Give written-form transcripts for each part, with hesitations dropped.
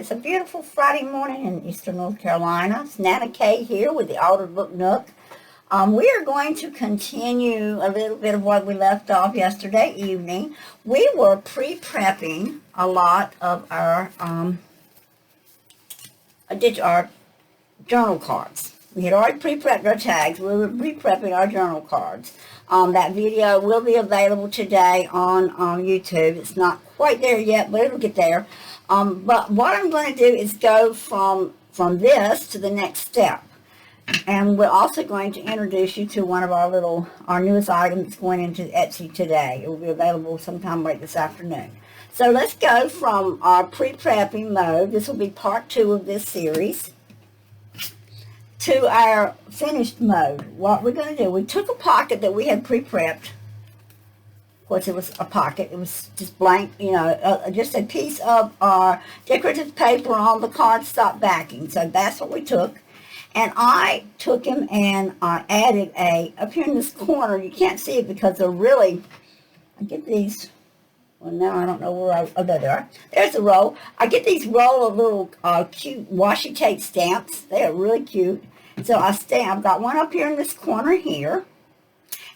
It's a beautiful Friday morning in Eastern North Carolina. It's NanaKaye here with the Altered Look Nook. We are going to continue a little bit of what we left off yesterday evening. We were pre-prepping a lot of our journal cards. We had already pre-prepped our tags. We were pre-prepping our journal cards. That video will be available today on YouTube. It's not quite there yet, but it'll get there. But what I'm going to do is go from this to the next step. And we're also going to introduce you to one of our newest items that's going into Etsy today. It will be available sometime late this afternoon. So let's go from our pre-prepping mode. This will be part 2 of this series, to our finished mode. What we're going to do, we took a pocket that we had pre-prepped. Of course, it was a pocket. It was just blank, just a piece of our decorative paper on the cardstock backing. So that's what we took. And I took him and added up here in this corner. You can't see it because they're really, I get these, well, now I don't know where oh, there they are. There's a roll. I get these roll of little cute washi tape stamps. They are really cute. So I've got one up here in this corner here.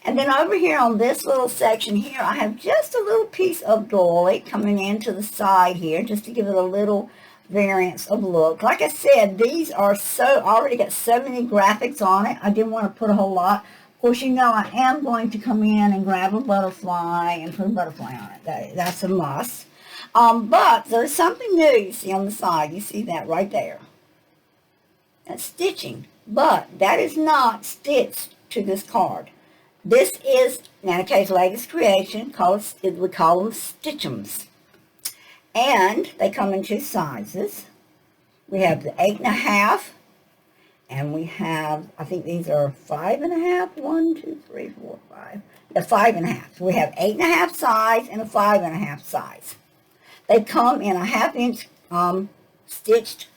And then over here on this little section here, I have just a little piece of dolly coming into the side here, just to give it a little variance of look. Like I said, these are already got so many graphics on it. I didn't want to put a whole lot. Of course, I am going to come in and grab a butterfly and put a butterfly on it. That's a must. But there's something new you see on the side. You see that right there. That's stitching. But that is not stitched to this card. This is NanaKaye's latest creation. We call them STITCHUMS. And they come in 2 sizes. We have the 8.5, and we have, I think these are 5.5. 1, 2, 3, 4, 5. The 5.5. So we have 8.5 size and a 5.5 size. They come in a 1/2 inch stitched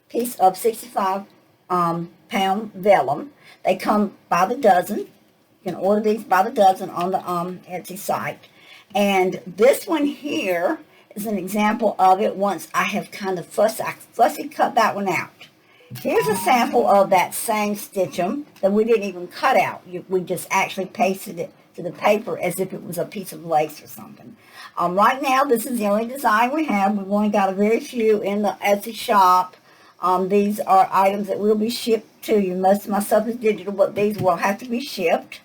piece of 65 pound vellum. They come by the dozen. You can order these by the dozen on the Etsy site. And this one here is an example of it once I have kind of fussy cut that one out. Here's a sample of that same stitchum that we didn't even cut out. We just actually pasted it to the paper as if it was a piece of lace or something. Right now, this is the only design we have. We've only got a very few in the Etsy shop. These are items that will be shipped to you. Most of my stuff is digital, but these will have to be shipped.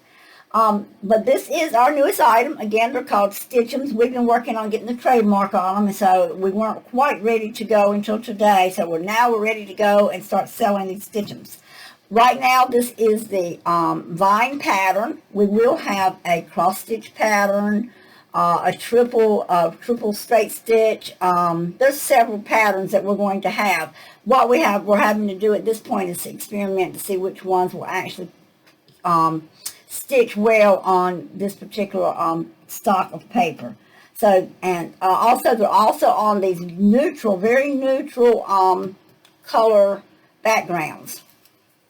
But this is our newest item. Again, they're called STITCHUMS. We've been working on getting the trademark on them, and so we weren't quite ready to go until today. So we're ready to go and start selling these STITCHUMS. Right now, this is the vine pattern. We will have a cross stitch pattern, a triple straight stitch. There's several patterns that we're going to have. What we're having to do at this point is to experiment to see which ones will actually stitch well on this particular stock of paper. So, and also they're also on these very neutral color backgrounds.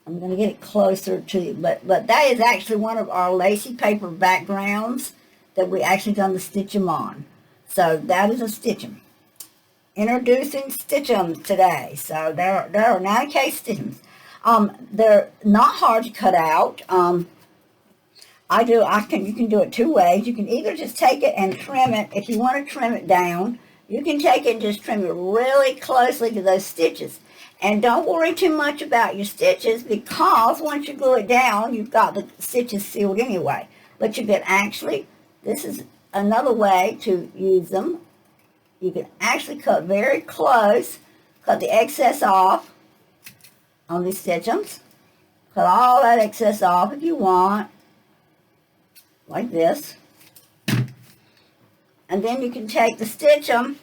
I'm going to get it closer to you, but that is actually one of our lacy paper backgrounds that we actually done the stitchum on. So that is a stitchum. Introducing stitchums today. So there are NanaKaye stitchums. They're not hard to cut out. You can do it 2 ways. You can either just take it and trim it. If you want to trim it down, you can take it and just trim it really closely to those stitches. And don't worry too much about your stitches, because once you glue it down, you've got the stitches sealed anyway. But you can actually, this is another way to use them. You can actually cut very close, cut the excess off on these stitchums. Cut all that excess off if you want, like this. And then you can take the stitchum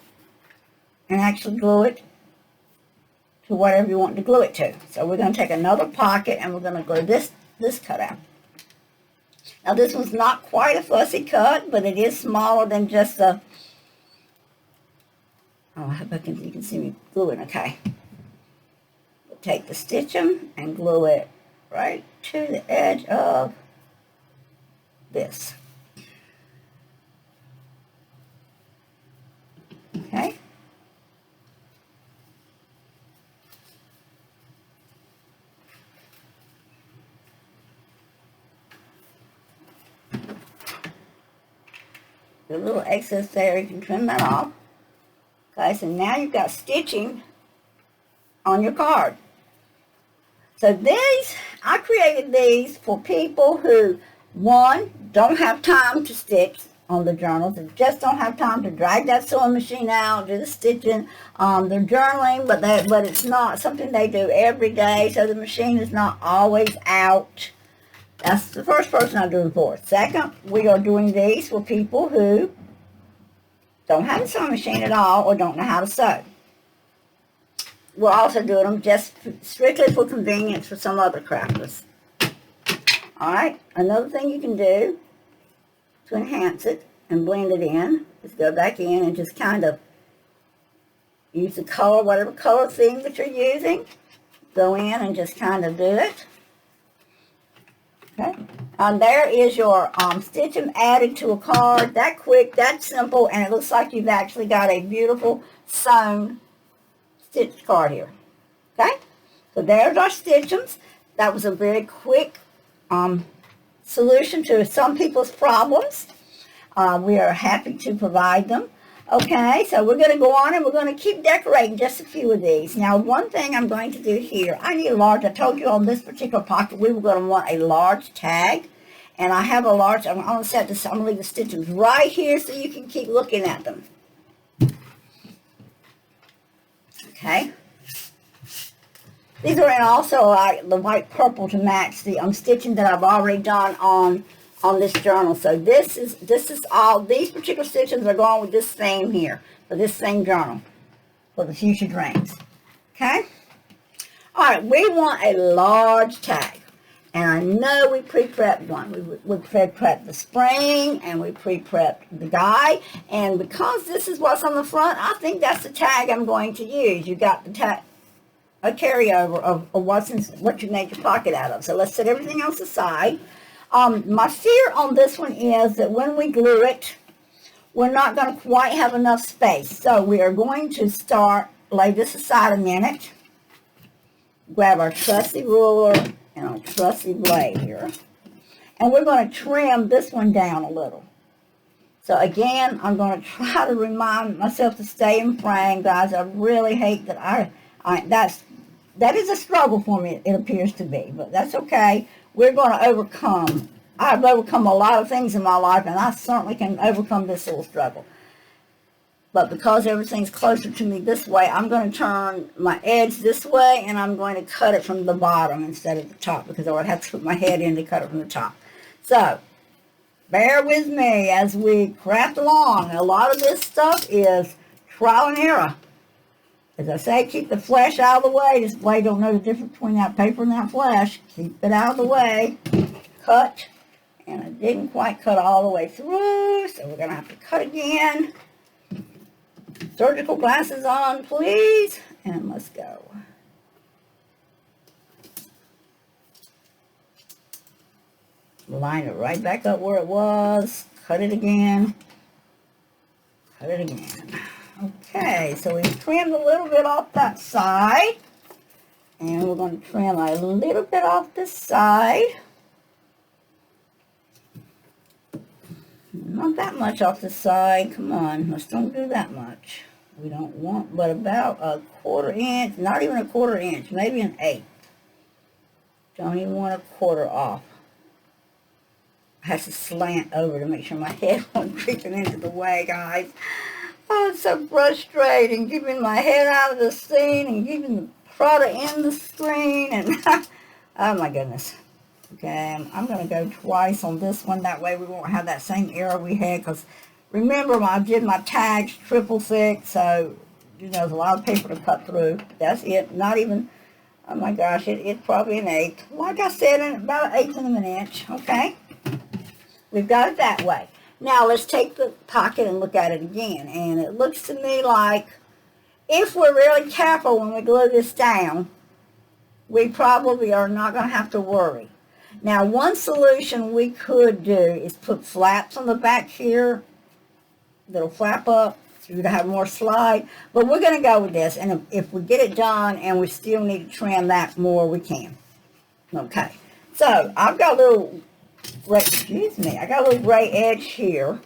and actually glue it to whatever you want to glue it to. So we're going to take another pocket and we're going to glue this cutout. Now this one's not quite a fussy cut, but it is smaller than just a, oh, I hope you can see me gluing, okay. We'll take the stitchum and glue it right to the edge of this. Okay. a little excess there. You can trim that off. Okay, so now you've got stitching on your card. So these, I created these for people who, one, don't have time to stitch on the journals. They just don't have time to drag that sewing machine out, do the stitching. They're journaling, but it's not something they do every day, so the machine is not always out. That's the first person I do it for. Second, we are doing these for people who don't have a sewing machine at all or don't know how to sew. We're also doing them just strictly for convenience for some other crafters. Alright, another thing you can do to enhance it and blend it in is go back in and just kind of use the color, whatever color theme that you're using. Go in and just kind of do it. Okay, there is your STITCHUMS added to a card. That quick, that simple, and it looks like you've actually got a beautiful sewn stitched card here. Okay, so there's our STITCHUMS. That was a very quick solution to some people's problems. We are happy to provide them. Okay, so we're going to go on and we're going to keep decorating just a few of these. Now, one thing I'm going to do here, I need a large, I told you on this particular pocket we were going to want a large tag. And I have a large, I'm going to set this, I'm going to leave the stitches right here so you can keep looking at them. Okay. These are in also like the white purple to match the stitching that I've already done on this journal. So this is all, these particular stitches are going with this theme here, for this same journal, for the Fuchsia Dreams. Okay? Alright, we want a large tag. And I know we pre-prepped one. We pre-prepped the spring, and we pre-prepped the guy. And because this is what's on the front, I think that's the tag I'm going to use. You got the tag, a carryover of what you made your pocket out of. So let's set everything else aside. My fear on this one is that when we glue it, we're not going to quite have enough space. So we are going to lay this aside a minute, grab our trusty ruler and our trusty blade here, and we're going to trim this one down a little. So again, I'm going to try to remind myself to stay in frame, guys. I really hate that that is a struggle for me, it appears to be, but that's okay. We're going to overcome. I've overcome a lot of things in my life, and I certainly can overcome this little struggle. But because everything's closer to me this way, I'm going to turn my edge this way, and I'm going to cut it from the bottom instead of the top, because I would have to put my head in to cut it from the top. So, bear with me as we craft along. A lot of this stuff is trial and error. As I say, keep the flesh out of the way. This blade don't know the difference between that paper and that flesh. Keep it out of the way. Cut. And I didn't quite cut all the way through, so we're going to have to cut again. Surgical glasses on, please. And let's go. Line it right back up where it was. Cut it again. Cut it again. Okay, so we've trimmed a little bit off that side, and we're going to trim a little bit off this side. Not that much off the side. Come on, let's don't do that much. We don't want but about a 1/4 inch, not even a 1/4 inch, maybe an 1/8. Don't even want a 1/4 off. I have to slant over to make sure my head won't creeping into the way, guys. Oh, it's so frustrating, keeping my head out of the scene and keeping the product in the screen. And oh my goodness. Okay, I'm going to go twice on this one. That way we won't have that same error we had. Because remember, I did my tags triple thick. So, you know, there's a lot of paper to cut through. That's it. Not even, oh my gosh, it's probably an 1/8. Like I said, about 1/8 of an inch. Okay. We've got it that way. Now, let's take the pocket and look at it again. And it looks to me like if we're really careful when we glue this down, we probably are not going to have to worry. Now, one solution we could do is put flaps on the back here that'll flap up so you have more slide. But we're going to go with this. And if we get it done and we still need to trim that more, we can. Okay. So, I've got a little... excuse me, I got a little gray edge here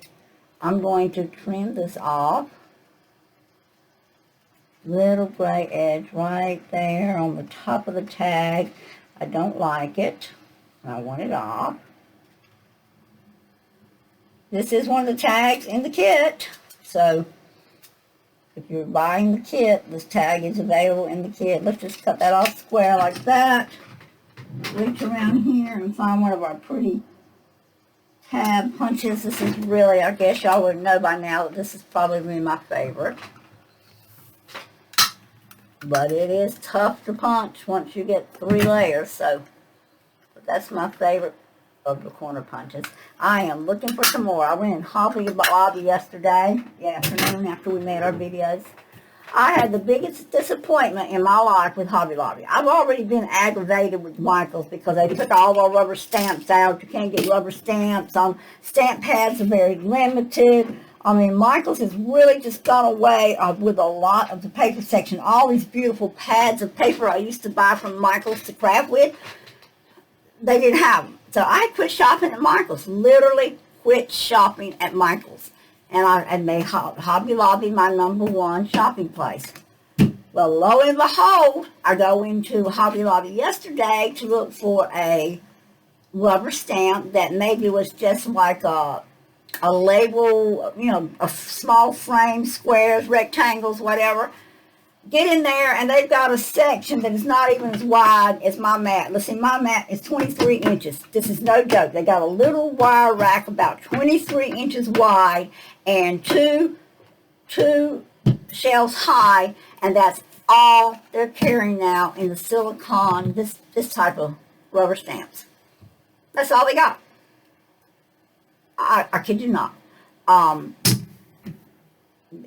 I'm going to trim this off. Little gray edge right there on the top of the tag. I don't like it. I want it off. This is one of the tags in the kit. So if you're buying the kit, this tag is available in the kit. Let's just cut that off square like that. Reach around here and find one of our pretty tab punches. This is really, I guess y'all would know by now that this is probably my favorite. But it is tough to punch once you get 3 layers, so but that's my favorite of the corner punches. I am looking for some more. I went in Hobby Lobby yesterday afternoon after we made our videos. I had the biggest disappointment in my life with Hobby Lobby. I've already been aggravated with Michaels because they took all our rubber stamps out. You can't get rubber stamps. Stamp pads are very limited. I mean, Michaels has really just gone away with a lot of the paper section. All these beautiful pads of paper I used to buy from Michaels to craft with, they didn't have them. So I quit shopping at Michaels, literally quit shopping at Michaels. And I made Hobby Lobby my #1 shopping place. Well, lo and behold, I go into Hobby Lobby yesterday to look for a rubber stamp that maybe was just like a label, you know, a small frame, squares, rectangles, whatever. Get in there, and they've got a section that is not even as wide as my mat. Listen, my mat is 23 inches. This is no joke. They got a little wire rack about 23 inches wide and two shelves high, and that's all they're carrying now in the silicone, this type of rubber stamps. That's all they got. I kid you not.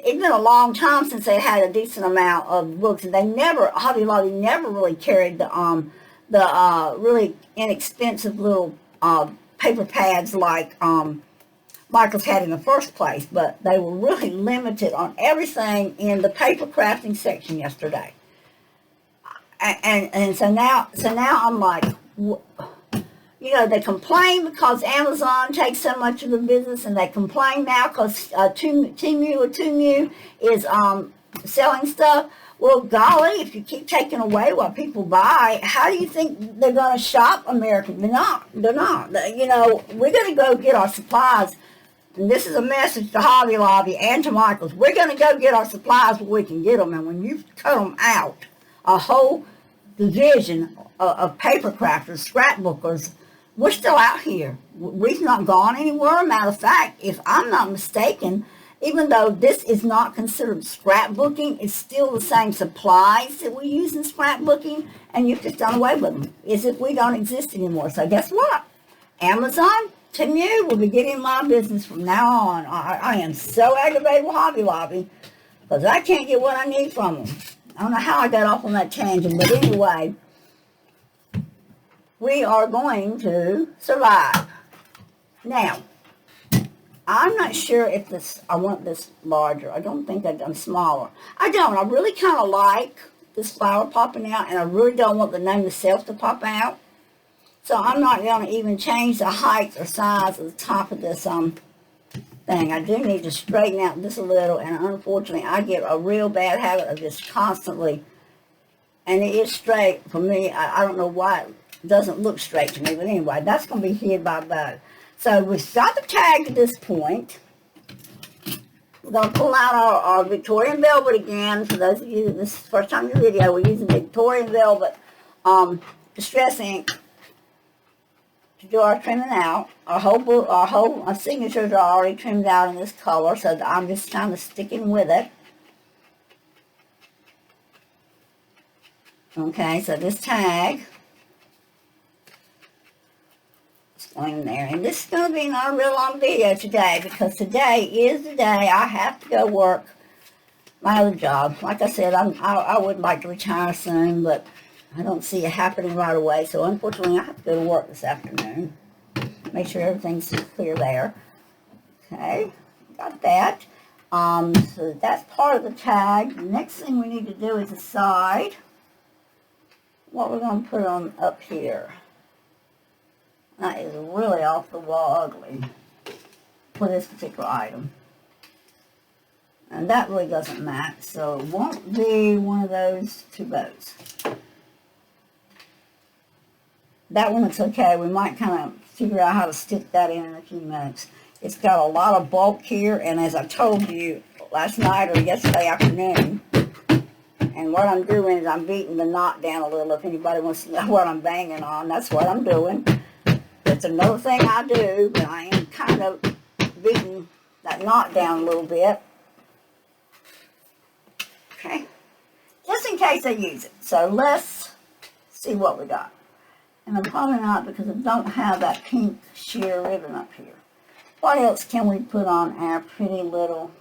It's been a long time since they had a decent amount of books, and Hobby Lobby never really carried the really inexpensive little paper pads like Michaels had in the first place, but they were really limited on everything in the paper crafting section yesterday. And so now I'm like, you know, they complain because Amazon takes so much of the business, and they complain now because Temu is selling stuff. Well, golly, if you keep taking away what people buy, how do you think they're going to shop American? They're not. You know, we're going to go get our supplies, and this is a message to Hobby Lobby and to Michaels. We're going to go get our supplies where we can get them, and when you cut them out, a whole division of paper crafters, scrapbookers, we're still out here. We've not gone anywhere. Matter of fact, if I'm not mistaken, even though this is not considered scrapbooking, it's still the same supplies that we use in scrapbooking, and you've just done away with them, as if we don't exist anymore. So guess what? Amazon, Temu will be getting my business from now on. I am so aggravated with Hobby Lobby because I can't get what I need from them. I don't know how I got off on that tangent, but anyway, we are going to survive. Now, I'm not sure if I want this larger. I don't think I'm smaller. I don't. I really kind of like this flower popping out, and I really don't want the name itself to pop out. So I'm not going to even change the height or size of the top of this thing. I do need to straighten out this a little, and unfortunately, I get a real bad habit of just constantly, and it is straight for me. I don't know why it doesn't look straight to me, but anyway, that's going to be hid by a bow. So we've got the tag at this point. We're going to pull out our Victorian Velvet again. For those of you, this is the first time in your video, we're using Victorian Velvet Distress Ink to do our trimming out. Our signatures are already trimmed out in this color, so I'm just kind of sticking with it. Okay, so this tag is going there. And this is going to be not a real long video today, because today is the day I have to go work my other job. Like I said, I would like to retire soon, but I don't see it happening right away. So unfortunately, I have to go to work this afternoon. Make sure everything's clear there. Okay, got that. So that's part of the tag. The next thing we need to do is decide what we're going to put on up here. That is really off the wall ugly for this particular item. And that really doesn't match, so it won't be one of those two bows. That one looks okay. We might kind of figure out how to stick that in a few minutes. It's got a lot of bulk here, and as I told you last night or yesterday afternoon, and what I'm doing is I'm beating the knot down a little. If anybody wants to know what I'm banging on, that's what I'm doing. It's another thing I do, but I am kind of beating that knot down a little bit. Okay, just in case I use it. So let's see what we got. And I'm probably not, because I don't have that pink sheer ribbon up here. What else can we put on our pretty little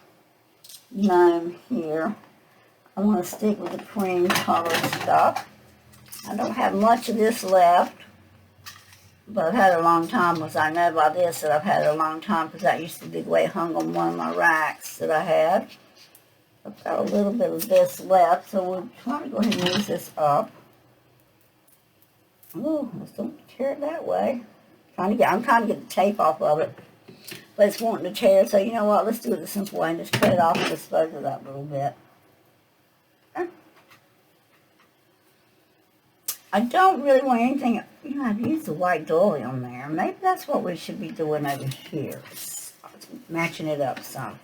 gnome here? I want to stick with the cream color stuff. I don't have much of this left, but I've had it a long time, because I know by this that I've had it a long time, because that used to be the way it hung on one of my racks that I had. I've got a little bit of this left, so we'll try to go ahead and use this up. Oh, let's don't tear it that way. I'm trying to get the tape off of it, but it's wanting to tear. So you know what? Let's do it the simple way and just cut it off and dispose of that a little bit. Okay. I don't really want anything. You know, I've used the white dolly on there. Maybe that's what we should be doing over here, matching it up some.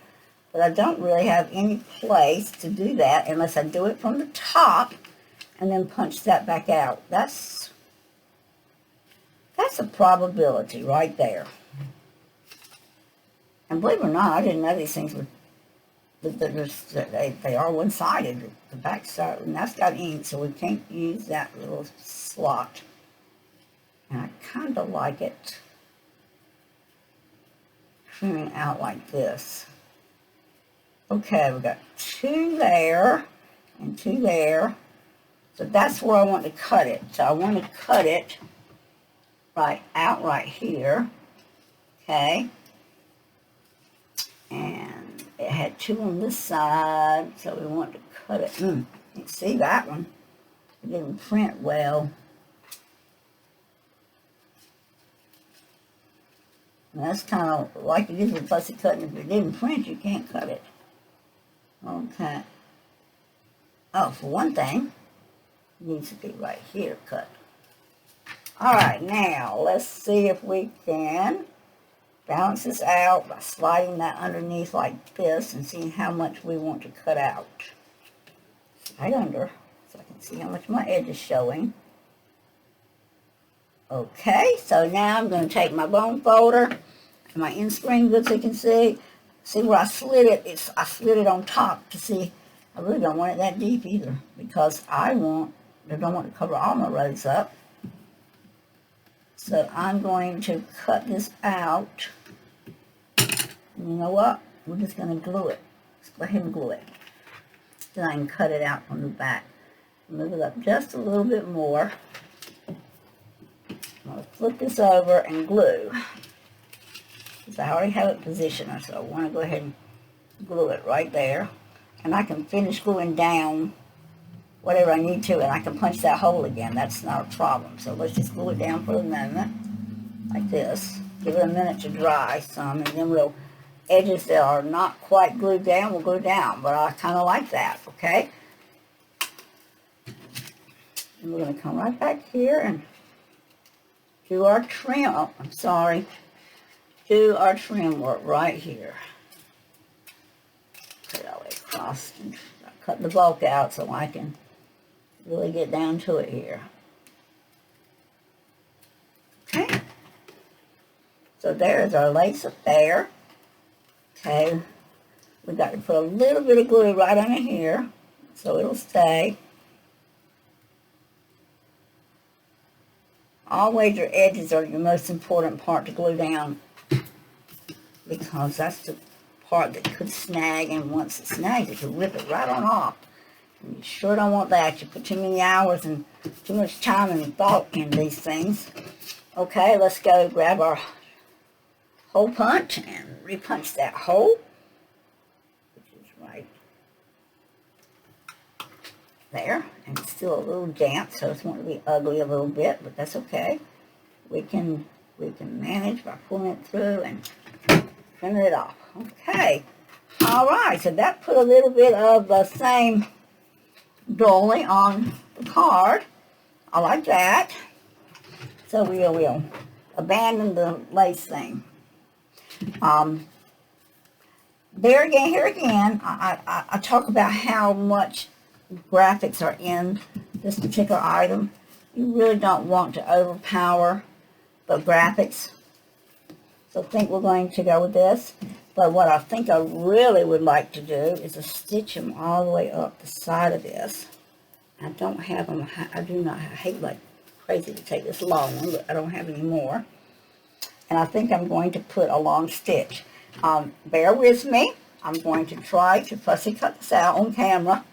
But I don't really have any place to do that unless I do it from the top and then punch that back out. That's a probability right there. And believe it or not, I didn't know these things were, they are one-sided, the back side, and that's got ink, so we can't use that little slot. And I kind of like it trimming out like this. Okay, we got two there and two there. So that's where I want to cut it. So I want to cut it right here. Okay. And it had two on this side, so we want to cut it. You can see that one. It didn't print well. And that's kind of like it is with fussy cutting. If it didn't print, you can't cut it. Okay. Oh, for one thing, it needs to be right here cut. Alright, now let's see if we can balance this out by sliding that underneath like this and seeing how much we want to cut out. Right under, so I can see how much my edge is showing. Okay, so now I'm going to take my bone folder and my end screen good so you can see. See where I slid it? I slid it on top to see. I really don't want it that deep either, because I don't want to cover all my rows up. So I'm going to cut this out. And you know what? We're just going to glue it. Let's go ahead and glue it. Then I can cut it out from the back. Move it up just a little bit more. I'm going to flip this over and glue. Because I already have it positioned, so I want to go ahead and glue it right there. And I can finish gluing down whatever I need to, and I can punch that hole again. That's not a problem. So let's just glue it down for a minute, like this. Give it a minute to dry some, and then we'll, edges that are not quite glued down, we'll glue down. But I kind of like that, okay? And we're going to come right back here and do our trim. Oh, I'm sorry. Do our trim work right here. Put it all the way across and cut the bulk out so I can really get down to it here. Okay. So there's our lace up there. Okay. We got to put a little bit of glue right under here so it'll stay. Always your edges are your most important part to glue down, because that's the part that could snag, and once it snags, it could rip it right on off. And you sure don't want that. You put too many hours and too much time and thought in these things. Okay, let's go grab our hole punch and repunch that hole, which is right there. And it's still a little damp, so it's going to be ugly a little bit, but that's okay. We can manage by pulling it through and trimming it off. Okay, All right, so that put a little bit of the same dolly on the card. I like that. So we'll abandon the lace thing. There again, here again, I talk about how much graphics are in this particular item. You really don't want to overpower the graphics. So I think we're going to go with this. But what I think I really would like to do is to stitch them all the way up the side of this. I don't have them. I hate like crazy to take this long one, but I don't have any more. And I think I'm going to put a long stitch. Bear with me. I'm going to try to fussy cut this out on camera.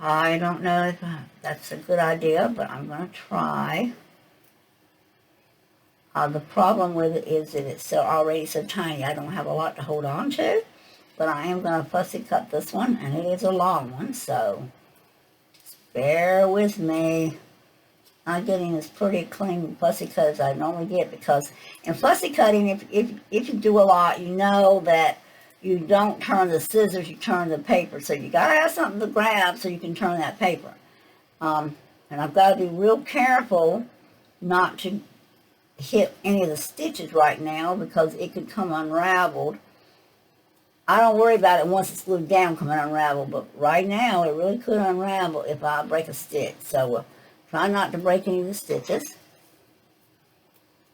I don't know if that's a good idea, but I'm going to try. The problem with it is that it's already so tiny, I don't have a lot to hold on to. But I am going to fussy cut this one, and it is a long one, so just bear with me. I'm getting as pretty clean fussy cut as I normally get, because in fussy cutting, if you do a lot, you know that you don't turn the scissors, you turn the paper. So you got to have something to grab so you can turn that paper. And I've got to be real careful not to hit any of the stitches right now, because it could come unraveled. I don't worry about it once it's glued down coming unraveled, but right now it really could unravel if I break a stitch. So try not to break any of the stitches.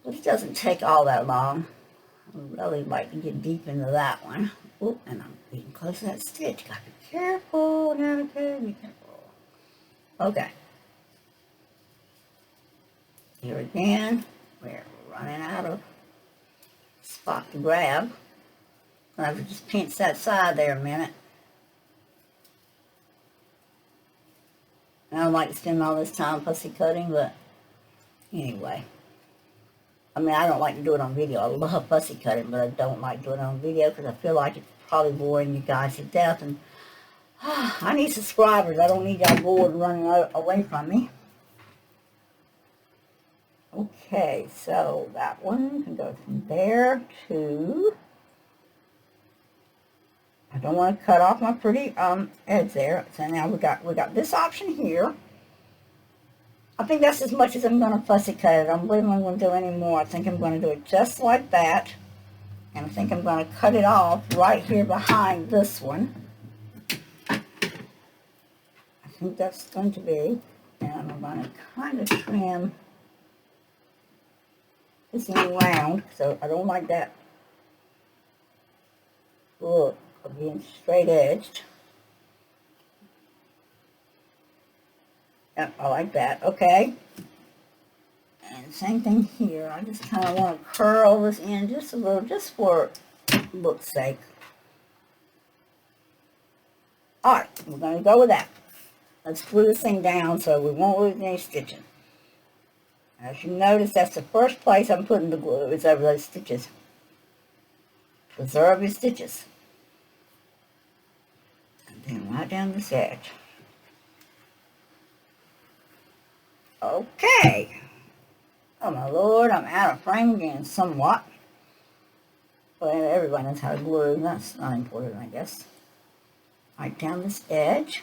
But it doesn't take all that long. I really like to get deep into that one. Oop, and I'm getting close to that stitch. Gotta be careful, NanaKaye, be careful. Okay. Here again, we're running out of spot to grab. I have to just pinch that side there a minute. I don't like to spend all this time fussy cutting, but anyway. I mean, I don't like to do it on video. I love fussy cutting, but I don't like doing it on video because I feel like it's probably boring you guys to death. And I need subscribers. I don't need y'all bored and running away from me. Okay, so that one can go from there to... I don't want to cut off my pretty edge there. So now we got this option here. I think that's as much as I'm going to fussy cut it. I don't believe I'm going to do any more. I think I'm going to do it just like that. And I think I'm going to cut it off right here behind this one. I think that's going to be. And I'm going to kind of trim this in round. So I don't like that look of being straight edged. Yep, I like that. Okay. And same thing here. I just kind of want to curl this in just a little, just for look's sake. Alright, we're going to go with that. Let's glue this thing down so we won't lose any stitching. As you notice, that's the first place I'm putting the glue, is over those stitches. Preserve your stitches. And then right down this edge. Okay. Oh my lord, I'm out of frame again somewhat. But everybody knows how to glue. That's not important, I guess. Right down this edge.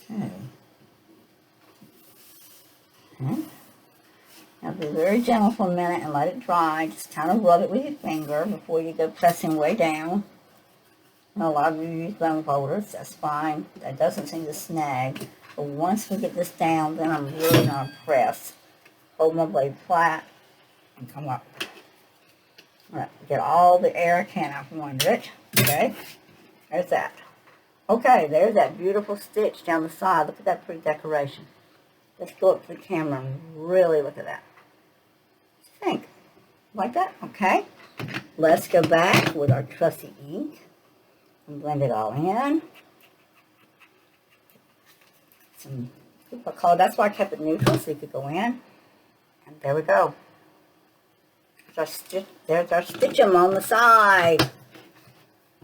Okay. Now be very gentle for a minute and let it dry. Just kind of rub it with your finger before you go pressing way down. And a lot of you use bone folders. That's fine. That doesn't seem to snag. But once we get this down, then I'm really going to press. Hold my blade flat and come up. Alright, get all the air I can out from under it. Okay, there's that. Okay, there's that beautiful stitch down the side. Look at that pretty decoration. Let's go up to the camera and really look at that. What do you think? Like that? Okay. Let's go back with our trusty ink and blend it all in. Some people color. That's why I kept it neutral so you could go in. And there we go. There's our stitchum on the side.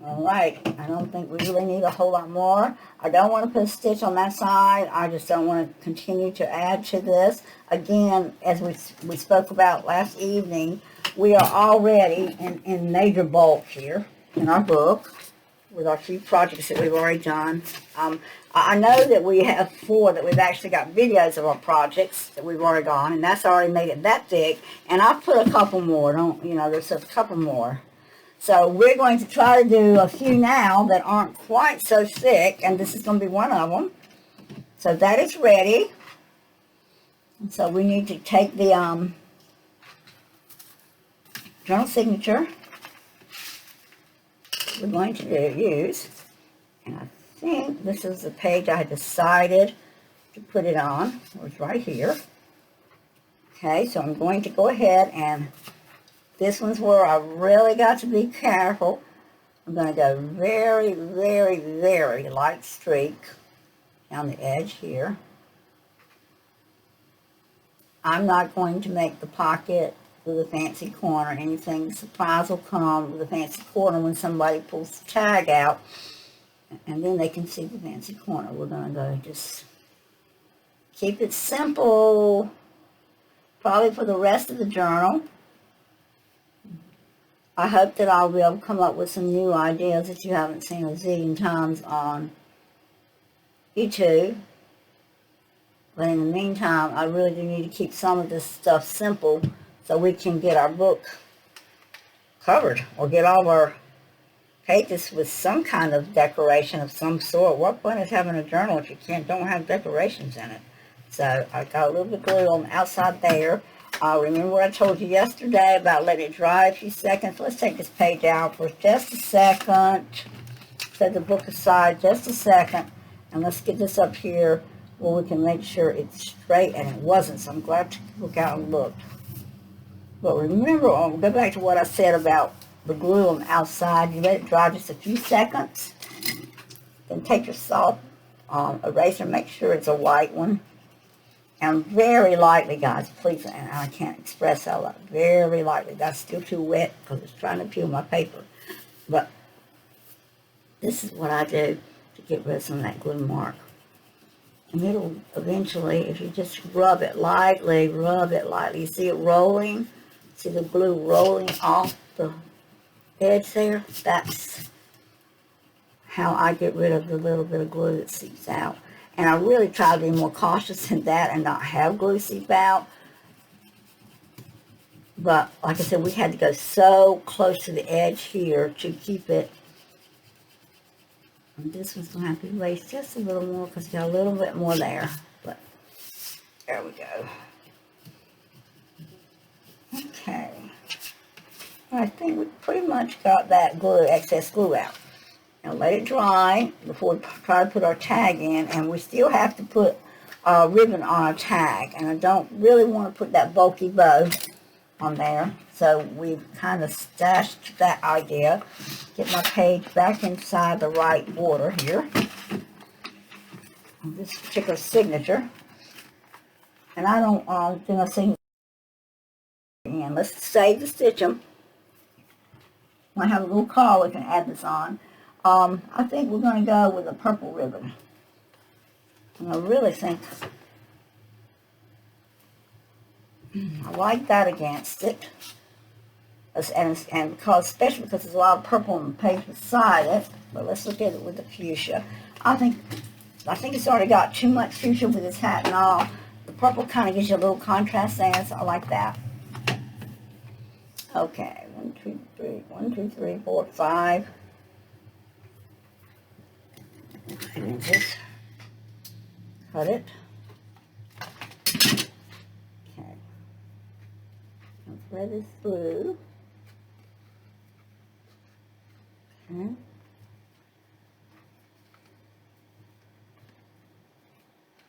Alright, I don't think we really need a whole lot more. I don't want to put a stitch on that side. I just don't want to continue to add to this. Again, as we spoke about last evening, we are already in major bulk here in our book with our few projects that we've already done. I know that we have 4 that we've actually got videos of our projects that we've already gone, and that's already made it that big. And I've put a couple more, there's a couple more. So we're going to try to do a few now that aren't quite so thick, and this is going to be one of them. So that is ready. And so we need to take the journal signature we're going to use, and I think this is the page I had decided to put it on. It was right here. Okay, so I'm going to go ahead, and this one's where I really got to be careful. I'm going to go very, very, very light streak down the edge here. I'm not going to make the pocket with a fancy corner. Anything surprise will come with a fancy corner when somebody pulls the tag out, and then they can see the fancy corner. We're going to go just keep it simple, probably for the rest of the journal. I hope that I'll be able to come up with some new ideas that you haven't seen a zillion times on YouTube. But in the meantime, I really do need to keep some of this stuff simple so we can get our book covered, or get all of our pages with some kind of decoration of some sort. What point is having a journal if you don't have decorations in it? So I got a little bit of glue on the outside there. Remember what I told you yesterday about letting it dry a few seconds? Let's take this page out for just a second. Set the book aside just a second, and let's get this up here where we can make sure it's straight, and it wasn't, so I'm glad to look out and look. But remember, go back to what I said about the glue on the outside. You let it dry just a few seconds. Then take your soft eraser, make sure it's a white one. And very lightly, guys, please, and I can't express how loud, very lightly. That's still too wet because it's trying to peel my paper. But this is what I do to get rid of some of that glue mark. And it'll eventually, if you just rub it lightly, you see it rolling? See the glue rolling off the edge there? That's how I get rid of the little bit of glue that seeps out. And I really try to be more cautious in that and not have glue seep out. But like I said, we had to go so close to the edge here to keep it. And this one's going to have to be raised just a little more because you got a little bit more there. But there we go. Okay. I think we pretty much got that glue, excess glue out. Now let it dry before we try to put our tag in, and we still have to put a ribbon on our tag, and I don't really want to put that bulky bow on there, so we've kind of stashed that idea. Get my page back inside the right border here, this particular signature, and I don't do no signature. And let's save the stitchum. Might have a little card we can add this on. I think we're going to go with a purple ribbon. And I really think I like that against it. And because, especially because there's a lot of purple on the page beside it. But let's look at it with the fuchsia. I think it's already got too much fuchsia with its hat and all. The purple kind of gives you a little contrast there, so I like that. Okay, 1, 2, 3, 4, 5. And just cut it. Okay. Let's thread this through. Okay.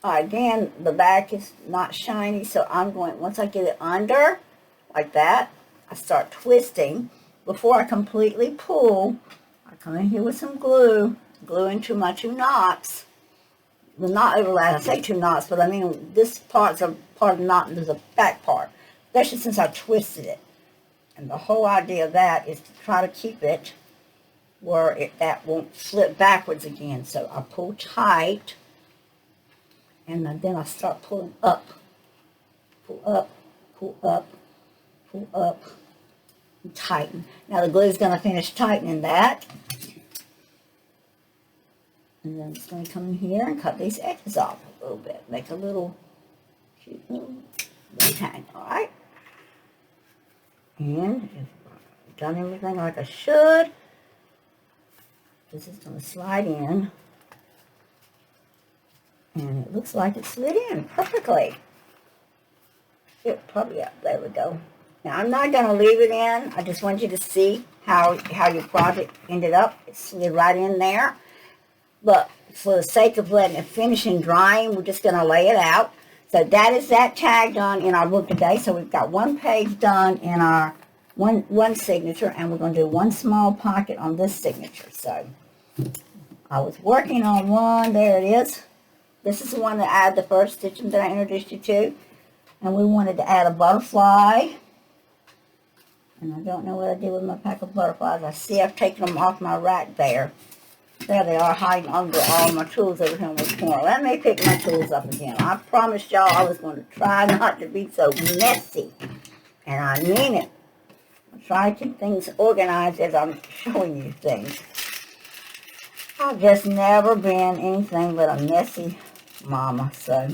Again, the back is not shiny, so I'm going, once I get it under, like that, I start twisting. Before I completely pull, I come in here with some glue into my 2 knots. The knot overlap, I say 2 knots, but I mean this part's a part of the knot and there's a back part, especially since I twisted it. And the whole idea of that is to try to keep it where that won't slip backwards again. So I pull tight, and then I start pulling up, pull up, pull up, pull up, tighten. Now the glue is going to finish tightening that. And then I'm just going to come in here and cut these edges off a little bit. Make a little cute little tag, alright? And I've done everything like I should. This is going to slide in. And it looks like it slid in perfectly. It probably, yeah, there we go. Now I'm not going to leave it in. I just want you to see how your project ended up. It slid right in there. But for the sake of letting it finish and drying, we're just going to lay it out. So that is that tag done in our book today. So we've got one page done in our one signature, and we're going to do one small pocket on this signature. So I was working on one. There it is. This is the one that I had the first stitching that I introduced you to. And we wanted to add a butterfly. And I don't know what I did with my pack of butterflies. I see I've taken them off my rack there. There they are, hiding under all my tools over here in the corner. Let me pick my tools up again. I promised y'all I was going to try not to be so messy. And I mean it. I try to keep things organized as I'm showing you things. I've just never been anything but a messy mama, so.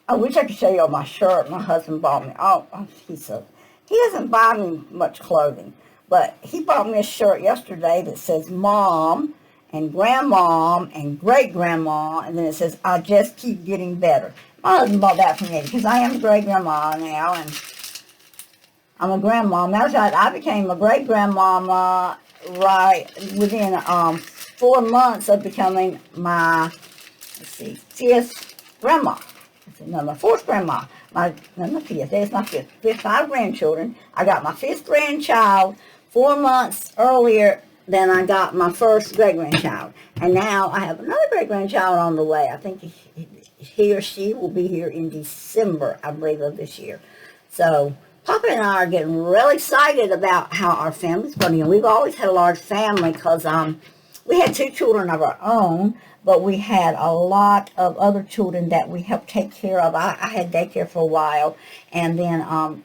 I wish I could show you all my shirt my husband bought me. Oh, he doesn't buy me much clothing. But he bought me a shirt yesterday that says Mom and Grandmom and Great-Grandma, and then it says, I just keep getting better. My husband bought that for me because I am a great-grandma now, and I'm a grandmom. That's right, I became a great-grandmama right within 4 months of becoming my, fifth grandma. No, my fourth grandma. My fifth. There's my fifth. We have 5 grandchildren. I got my 5th grandchild 4 months earlier than I got my first great-grandchild. And now I have another great-grandchild on the way. I think he or she will be here in December, I believe, of this year. So Papa and I are getting really excited about how our family's going. We've always had a large family because we had 2 children of our own, but we had a lot of other children that we helped take care of. I had daycare for a while, and then out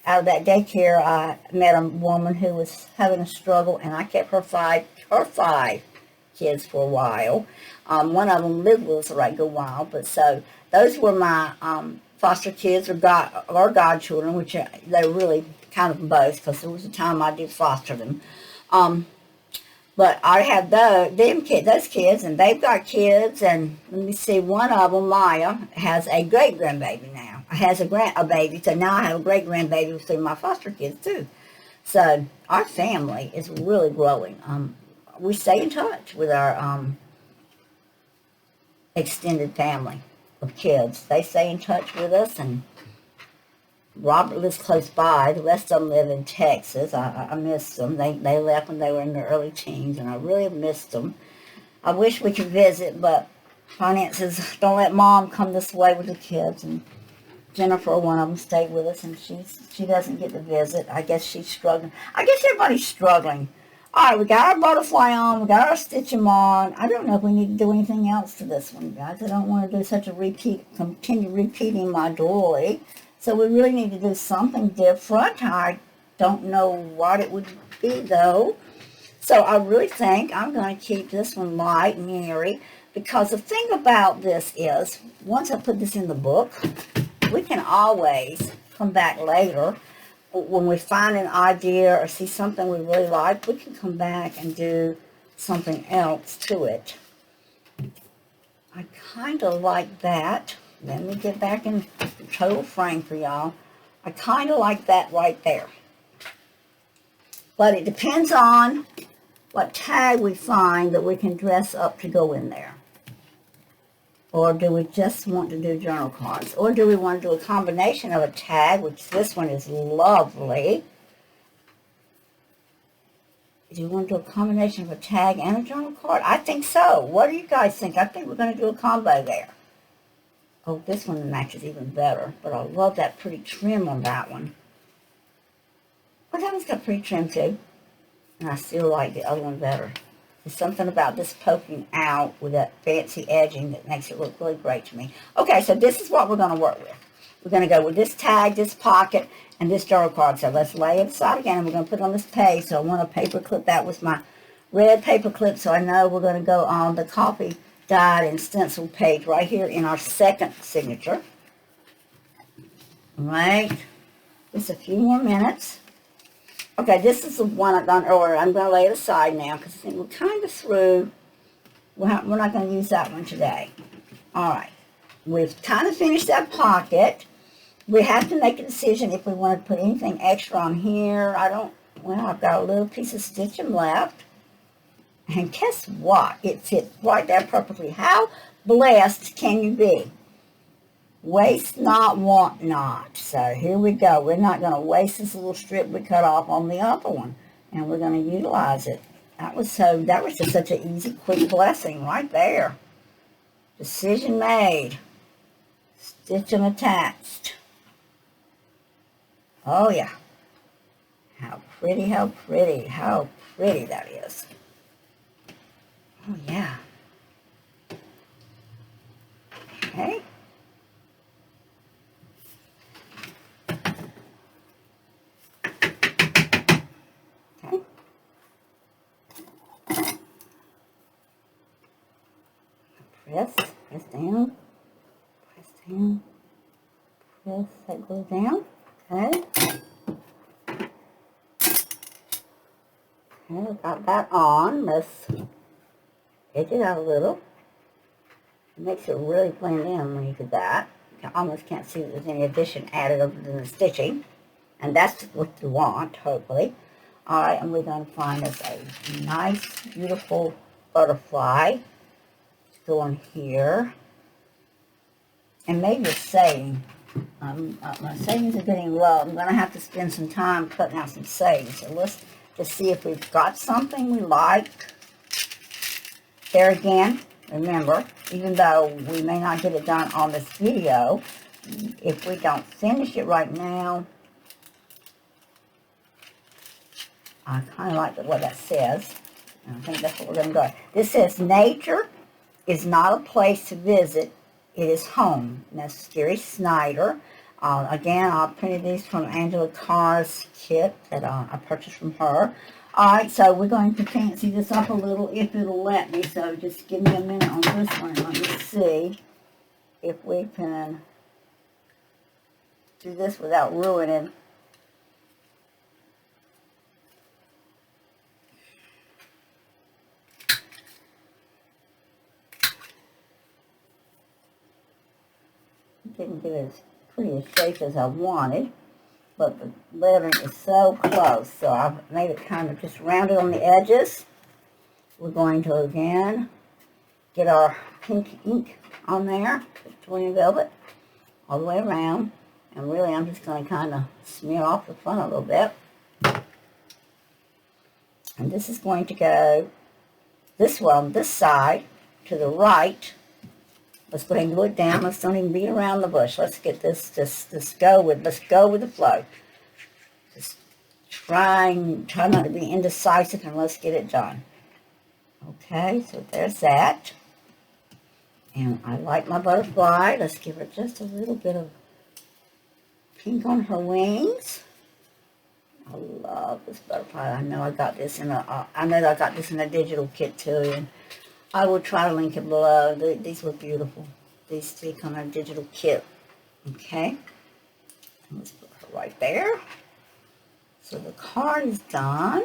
of that daycare, I met a woman who was having a struggle, and I kept her five kids for a while. One of them lived with us a right good while, but so those were my foster kids or godchildren, which they were really kind of both, because there was a time I did foster them. But I have those kids, and they've got kids, and let me see, one of them, Maya, has a great-grandbaby now. Has a baby, so now I have a great-grandbaby through my foster kids, too. So our family is really growing. We stay in touch with our extended family of kids. They stay in touch with us, and Robert lives close by. The rest of them live in Texas. I miss them. They left when they were in their early teens, and I really missed them. I wish we could visit, but finances don't let Mom come this way with the kids. And Jennifer, one of them, stayed with us, and she doesn't get to visit. I guess she's struggling. I guess everybody's struggling. All right, we got our butterfly on. We got our STITCHUMS on. I don't know if we need to do anything else to this one, guys. I don't want to do such a continue repeating my dolly. So we really need to do something different. I don't know what it would be, though. So I really think I'm going to keep this one light and airy, because the thing about this is, once I put this in the book, we can always come back later. When we find an idea or see something we really like, we can come back and do something else to it. I kind of like that. Let me get back in total frame for y'all. I kind of like that right there. But it depends on what tag we find that we can dress up to go in there. Or do we just want to do journal cards? Or do we want to do a combination of a tag, which this one is lovely. Do you want to do a combination of a tag and a journal card? I think so. What do you guys think? I think we're going to do a combo there. Oh, this one matches even better. But I love that pretty trim on that one. Well, that one's got pretty trim too. And I still like the other one better. There's something about this poking out with that fancy edging that makes it look really great to me. Okay, so this is what we're going to work with. We're going to go with this tag, this pocket, and this journal card. So let's lay it aside again, and we're going to put it on this page. So I want to paper clip that with my red paper clip, so I know we're going to go on the coffee dyed and stencil page right here in our second signature. All right, just a few more minutes. Okay, this is the one I've done earlier. I'm going to lay it aside now because I think we're kind of through. We're not going to use that one today. All right, we've kind of finished that pocket. We have to make a decision if we want to put anything extra on here. Well, I've got a little piece of stitching left. And guess what? It fits right there perfectly. How blessed can you be? Waste not, want not. So here we go. We're not going to waste this little strip we cut off on the other one. And we're going to utilize it. That was just such an easy, quick blessing right there. Decision made. Stitching attached. Oh yeah. How pretty, how pretty, how pretty that is. Oh yeah. Okay. Okay. Press down, press that glue down. Okay. Okay, got that on. Let's edge it out a little. It makes it really blend in when you do that. You almost can't see that there's any addition added other than the stitching. And that's what you want, hopefully. Alright, and we're going to find us a nice, beautiful butterfly. Let's go on here. And maybe a saying. My sayings are getting low. I'm going to have to spend some time cutting out some sayings. So let's just see if we've got something we like. There again, remember, even though we may not get it done on this video, if we don't finish it right now, I kind of like what that says. And I think that's what we're going to go. This says, nature is not a place to visit. It is home. And that's Scary Snyder. Again, I printed these from Angela Carr's kit that I purchased from her. Alright, so we're going to fancy this up a little if it'll let me. So just give me a minute on this one. Let me see if we can do this without ruining. Didn't get as pretty a shape as I wanted, but the lettering is so close, so I've made it kind of just rounded on the edges. We're going to again get our pink ink on there, Victorian velvet, all the way around, and really I'm just going to kind of smear off the front a little bit. And this is going to go this way on this side to the right. Let's go ahead and glue it down. Let's don't even beat around the bush. Let's get this, let's go with the flow. Just try not to be indecisive, and let's get it done. Okay, so there's that. And I like my butterfly. Let's give her just a little bit of pink on her wings. I love this butterfly. I know I got this in a digital kit too, and I will try to link it below. These were beautiful. These three come in a digital kit. Okay. Let's put her right there. So the card is done.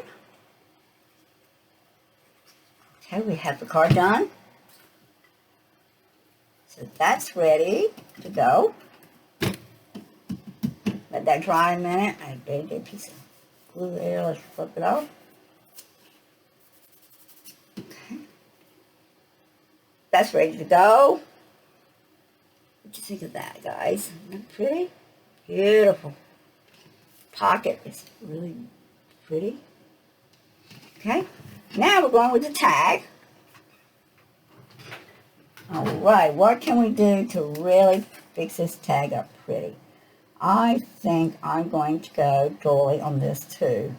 Okay, we have the card done. So that's ready to go. Let that dry a minute. I did get a piece of glue there. Let's flip it off. That's ready to go. What do you think of that, guys? Isn't that pretty? Beautiful. Pocket is really pretty. Okay. Now we're going with the tag. Alright, what can we do to really fix this tag up pretty? I think I'm going to go dolly on this too.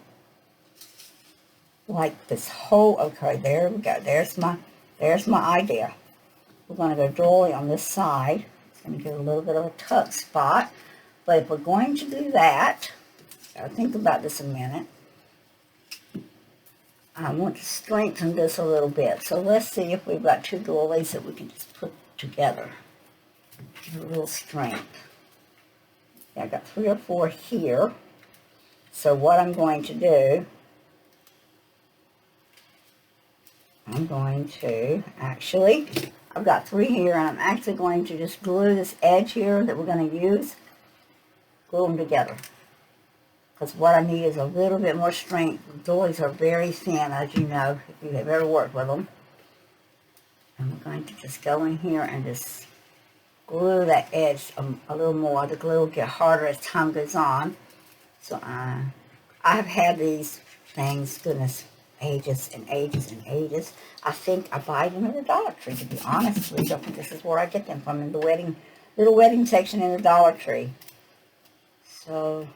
Like this whole, okay, there we go. There's my idea. We're going to go dolly on this side. It's going to get a little bit of a tuck spot. But if we're going to do that, gotta think about this a minute. I want to strengthen this a little bit. So let's see if we've got two dollies that we can just put together. A little strength. Yeah, I got 3 or 4 here. So what I'm going to do, I'm going to actually, I've got 3 here, and I'm actually going to just glue this edge here that we're going to use, glue them together. Because what I need is a little bit more strength. The dollies are very thin, as you know, if you have ever worked with them. And we're going to just go in here and just glue that edge a little more. The glue will get harder as time goes on. So I have had these things, goodness, ages and ages and ages. I think I buy them in the Dollar Tree, to be honest with you. This is where I get them from, in the little wedding section in the Dollar Tree. So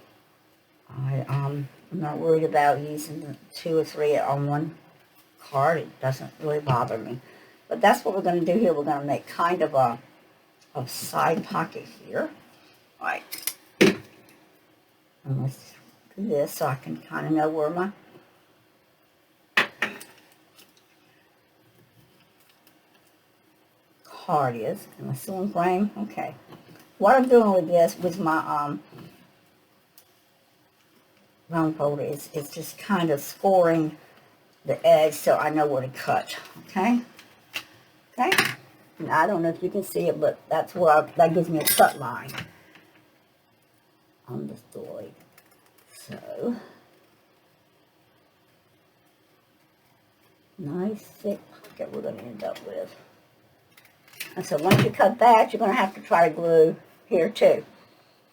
I'm not worried about using the 2 or 3 on one card. It doesn't really bother me. But that's what we're going to do here. We're going to make kind of a side pocket here. All right. And let's do this so I can kind of know where my card is. And my ceiling frame. Okay. What I'm doing with this, with my round folder, is just kind of scoring the edge so I know where to cut. Okay? Okay? And I don't know if you can see it, but that's where that gives me a cut line on this dolly. So, nice thick pocket we're going to end up with. And so once you cut that, you're going to have to try to glue here too.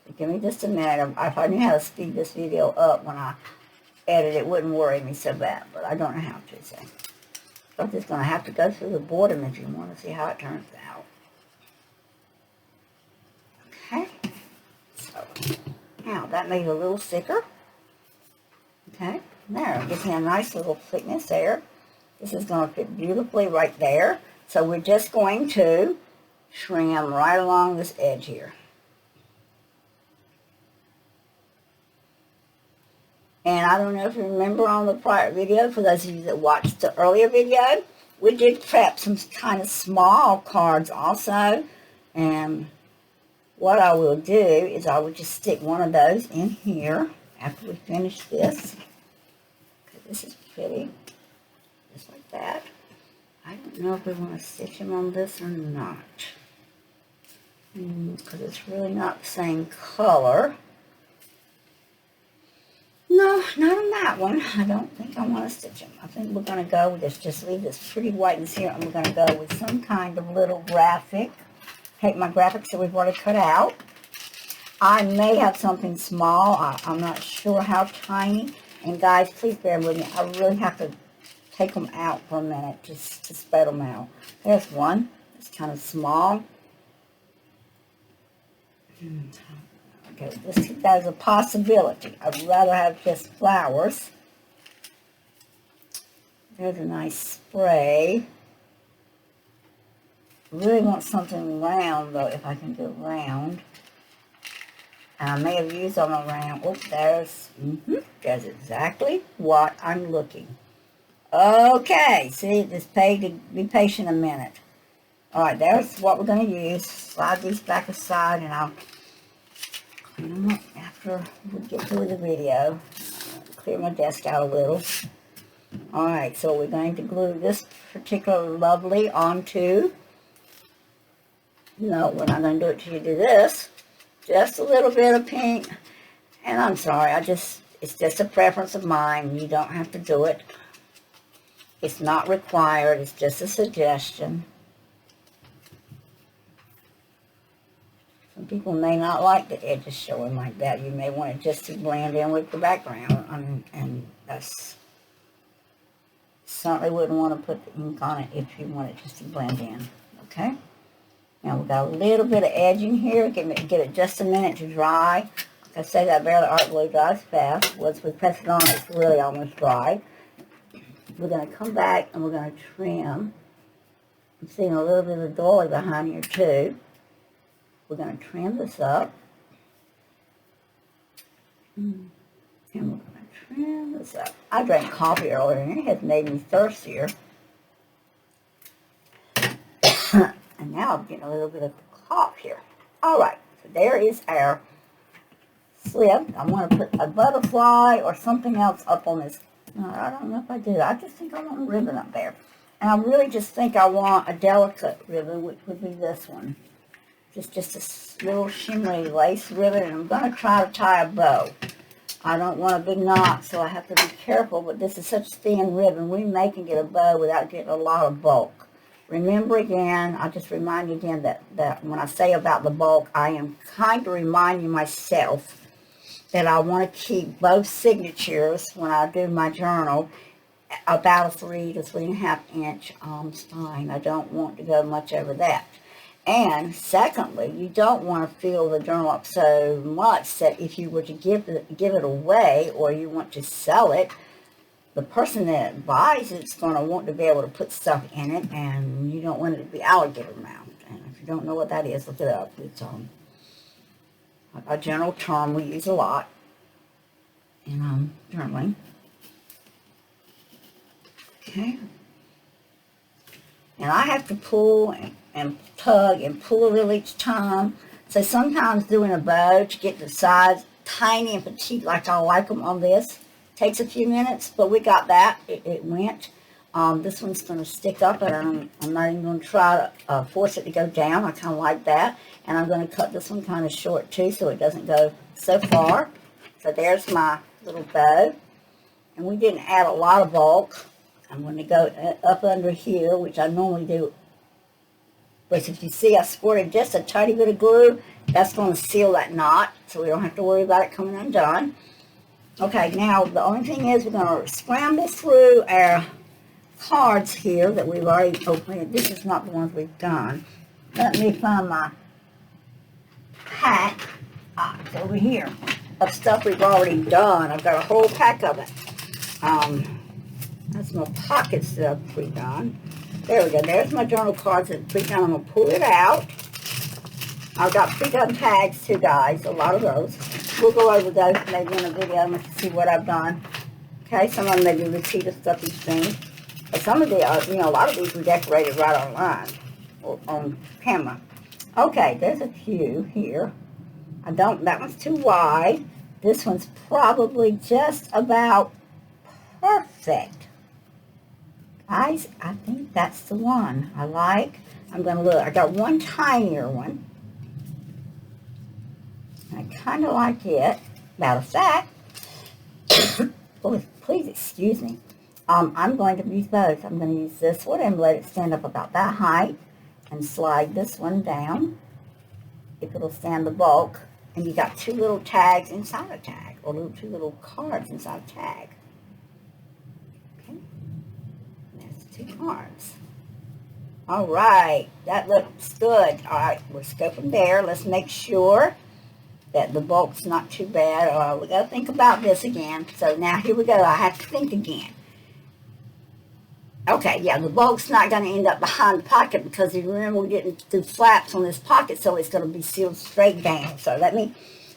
So give me just a minute. If I knew how to speed this video up when I edit, it wouldn't worry me so bad, but I don't know how to. So I'm just going to have to go through the board image and want to see how it turns out. Okay. So, now that made it a little thicker. Okay. There. Gives me a nice little thickness there. This is going to fit beautifully right there. So we're just going to trim right along this edge here. And I don't know if you remember on the prior video, for those of you that watched the earlier video, we did prep some kind of small cards also. And what I will do is I will just stick one of those in here after we finish this. Okay, this is pretty, just like that. I don't know if we want to stitch them on this or not, because it's really not the same color. No, not on that one. I don't think I want to stitch them. I think we're going to go with this. Just leave this pretty whiteness here, and we're going to go with some kind of little graphic. Take my graphics that we've already cut out. I may have something small. I'm not sure how tiny. And guys, please bear with me. I really have to take them out for a minute just to spread them out. There's one. It's kind of small. Okay, this that is a possibility. I'd rather have just flowers. There's a nice spray. Really want something round though, if I can do it round. And I may have used on the round. Oh, there's exactly what I'm looking. Okay, see, just be patient a minute. Alright, there's what we're going to use. Slide these back aside, and I'll clean them up after we get through the video. Clear my desk out a little. Alright, so we're going to glue this particular lovely onto. No, we're not going to do it till you do this. Just a little bit of pink. And I'm sorry, it's just a preference of mine. You don't have to do it. It's not required. It's just a suggestion. Some people may not like the edges showing like that. You may want it just to blend in with the background. And that's... Certainly wouldn't want to put the ink on it if you want it just to blend in. Okay? Now we've got a little bit of edging here. Get it just a minute to dry. Like I say, that barely art glue dries fast. Once we press it on, it's really almost dry. We're going to come back and we're going to trim. I'm seeing a little bit of dolly behind here too. We're going to trim this up. And we're going to trim this up. I drank coffee earlier and it has made me thirstier. And now I'm getting a little bit of cough here. Alright, so there is our slip. I want to put a butterfly or something else up on this. No, I don't know if I do. I just think I want a ribbon up there. And I really just think I want a delicate ribbon, which would be this one. Just a little shimmery lace ribbon, and I'm going to try to tie a bow. I don't want a big knot, so I have to be careful, but this is such thin ribbon, we may can get a bow without getting a lot of bulk. Remember again, I'll just remind you again that when I say about the bulk, I am kind of reminding myself that I want to keep both signatures when I do my journal about a 3 to 3.5 inch spine. I don't want to go much over that. And secondly, you don't want to fill the journal up so much that if you were to give it away or you want to sell it, the person that buys it's going to want to be able to put stuff in it, and you don't want it to be alligator mouth. And if you don't know what that is, look it up. It's a general term we use a lot in journaling. Okay. And I have to pull and tug and pull a reel each time. So sometimes doing a bow to get the size tiny and petite like I like them on this takes a few minutes, but we got that. It went. This one's going to stick up, and I'm not even going to try to force it to go down. I kind of like that. And I'm going to cut this one kind of short too so it doesn't go so far. So there's my little bow. And we didn't add a lot of bulk. I'm going to go up under here, which I normally do. But if you see I squirted just a tiny bit of glue, that's going to seal that knot, so we don't have to worry about it coming undone. Okay, now the only thing is we're going to scramble through our cards here that we've already opened. This is not the ones we've done. Let me find my pack. It's over here of stuff we've already done. I've got a whole pack of it. That's my pockets that I've pre-done. There we go. There's my journal cards that pre-done. I'm going to pull it out. I've got pre-done tags too, guys. A lot of those. We'll go over those maybe in a video and see what I've done. Okay, some of them maybe repeat the stuff you've seen. But some of the, a lot of these were decorated right online or on camera. Okay, there's a few here. That one's too wide. This one's probably just about perfect. Guys, I think that's the one I like. I'm going to look. I got one tinier one. I kind of like it. Matter of fact, oh, please excuse me. I'm going to use both. I'm going to use this one and let it stand up about that height and slide this one down if it'll stand the bulk. And you got two little tags inside a tag, or two little cards inside a tag. Okay, there's two cards. All right, that looks good. All right, let's go from there. Let's make sure that the bulk's not too bad. We got to think about this again. So now here we go. I have to think again. Okay, yeah, the bulk's not going to end up behind the pocket because you remember we're getting the flaps on this pocket, so it's going to be sealed straight down. So let me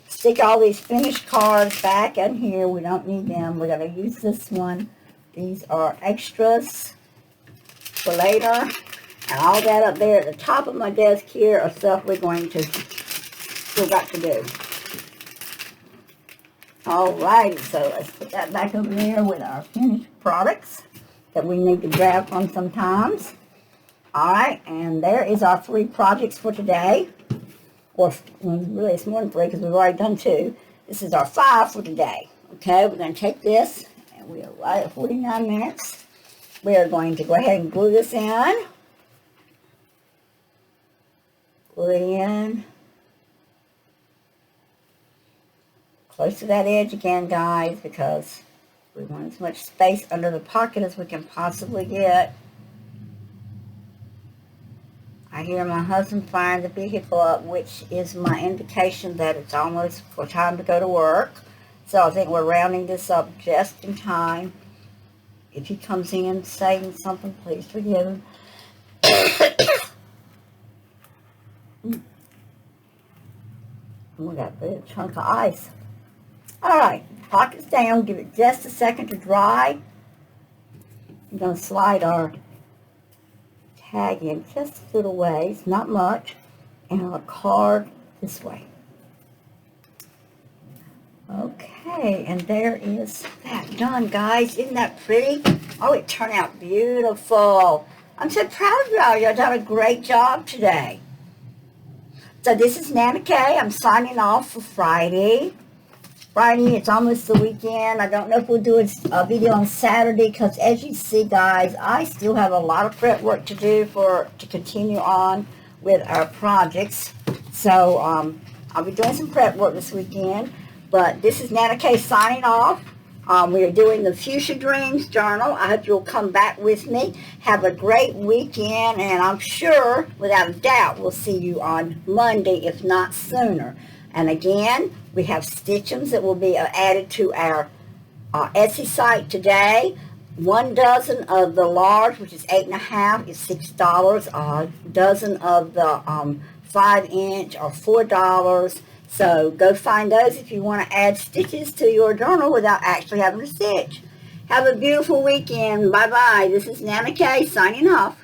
stick all these finished cards back in here. We don't need them. We're going to use this one. These are extras for later. And all that up there at the top of my desk here are stuff we're going to still got to do. Alrighty, so let's put that back over there with our finished products that we need to grab from sometimes. Alright, and there is our 3 projects for today. Or, really it's more than 3 because we've already done 2. This is our 5 for today. Okay, we're going to take this, and we are right at 49 minutes. We are going to go ahead and glue this in. Glue it in. Close to that edge again, guys, because we want as much space under the pocket as we can possibly get. I hear my husband firing the vehicle up, which is my indication that it's almost for time to go to work. So I think we're rounding this up just in time. If he comes in saying something, please forgive him. We got a big chunk of ice. All right, pockets down. Give it just a second to dry. I'm going to slide our tag in just a little ways, not much, and our card this way. Okay, and there is that done, guys. Isn't that pretty? Oh, it turned out beautiful. I'm so proud of y'all. Y'all done a great job today. So this is NanaKaye. I'm signing off for Friday. It's almost the weekend. I don't know if we'll do a video on Saturday because, as you see, guys, I still have a lot of prep work to do to continue on with our projects. So I'll be doing some prep work this weekend. But this is NanaKaye signing off. We are doing the Fuchsia Dreams Journal. I hope you'll come back with me. Have a great weekend, and I'm sure, without a doubt, we'll see you on Monday, if not sooner. And again, we have STITCHUMS that will be added to our Etsy site today. 1 dozen of the large, which is 8.5, is $6. A dozen of the 5-inch are $4. So go find those if you want to add stitches to your journal without actually having to stitch. Have a beautiful weekend. Bye-bye. This is NanaKaye signing off.